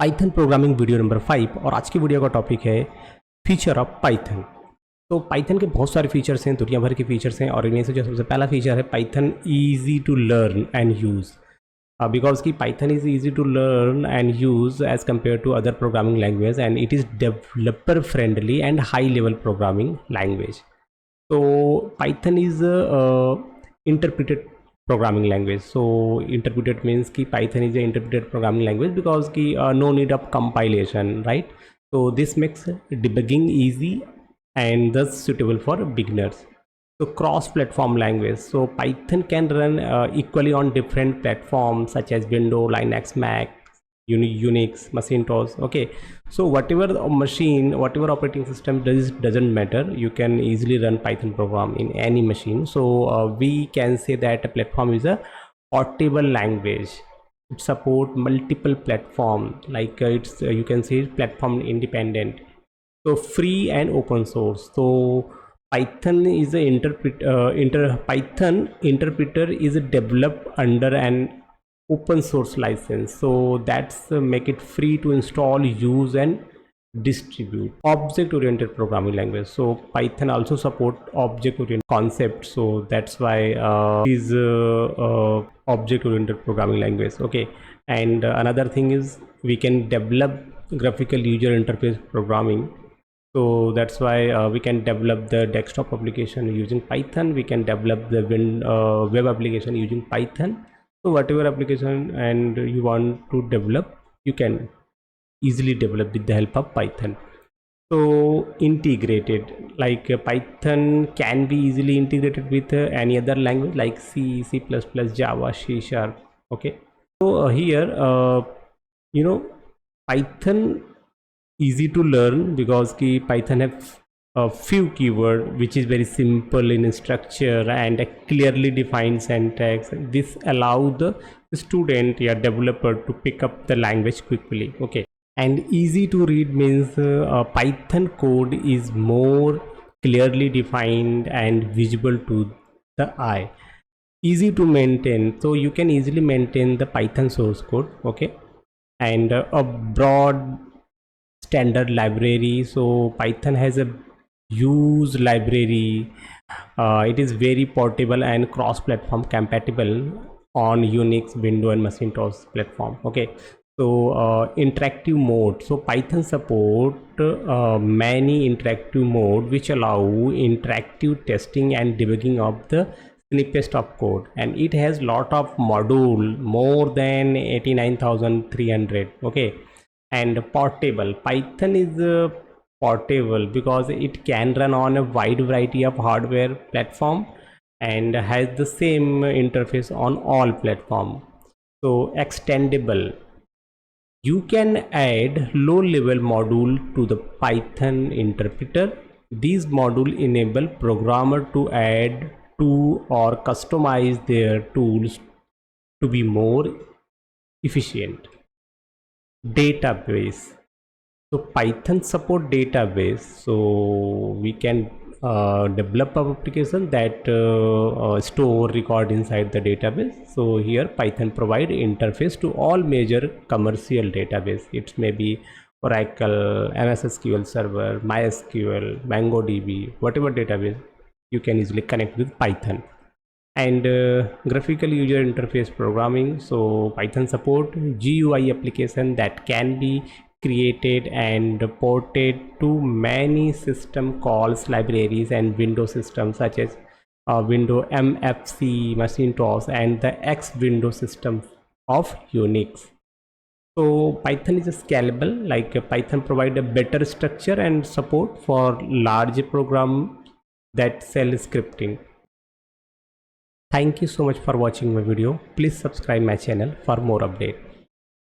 Python programming video number 5 और आज की वीडियो का टॉपिक है फीचर ऑफ पाइथन। तो पाइथन के बहुत सारे फीचर्स हैं, दुनिया भर के फीचर्स हैं और इनमें से जो सबसे पहला फीचर है Python easy to learn and use. Because की Python is easy to learn and use as compare to other programming language and it is developer friendly and high level programming language. तो Python is interpreted programming language. So interpreted means ki Python is a interpreted programming language because ki no need of compilation, right? So this makes debugging easy and thus suitable for beginners. So cross platform language, so Python can run equally on different platforms such as Windows, Linux, Mac, Unix, Macintosh. Okay, so whatever machine, whatever operating system doesn't matter, you can easily run Python program in any machine. So we can say that a platform is a portable language. It support multiple platform, like it's you can say platform independent, so free and open source. So Python is a Python interpreter is developed under an open source license, so that's make it free to install, use and distribute. Object oriented programming language, so Python also support object oriented concept, so that's why is object oriented programming language. Okay, and another thing is we can develop graphical user interface programming, so that's why we can develop the desktop application using Python, we can develop the web application using Python. So whatever application and you want to develop, you can easily develop with the help of Python. So integrated, like Python can be easily integrated with any other language like C, C++, Java, C#. Okay, so here Python easy to learn because Python have a few keyword which is very simple in structure and a clearly defined syntax. This allow the student or developer to pick up the language quickly. Okay, and easy to read means Python code is more clearly defined and visible to the eye. Easy to maintain, so you can easily maintain the Python source code. Okay, and a broad standard library, so Python has a huge library. It is very portable and cross-platform compatible on Unix, Windows and Macintosh platform. Okay, so interactive mode, so Python support many interactive mode which allow interactive testing and debugging of the snippets of code, and it has lot of module, more than 89,300. Okay, and portable, Python is portable because it can run on a wide variety of hardware platform and has the same interface on all platform. So extendable, you can add low level module to the Python interpreter. These module enable programmer to add to or customize their tools to be more efficient. Database, so Python support database, so we can develop an application that store record inside the database. So here Python provide interface to all major commercial database. It may be Oracle, MS SQL Server, MySQL, MongoDB, whatever database, you can easily connect with Python. And graphical user interface programming, so Python support GUI application that can be created and ported to many system calls, libraries and Windows systems such as Windows MFC, Macintosh and the X Windows system of Unix. So Python is scalable, like Python provide a better structure and support for large program that cell scripting. Thank you so much for watching my video. Please subscribe my channel for more updates.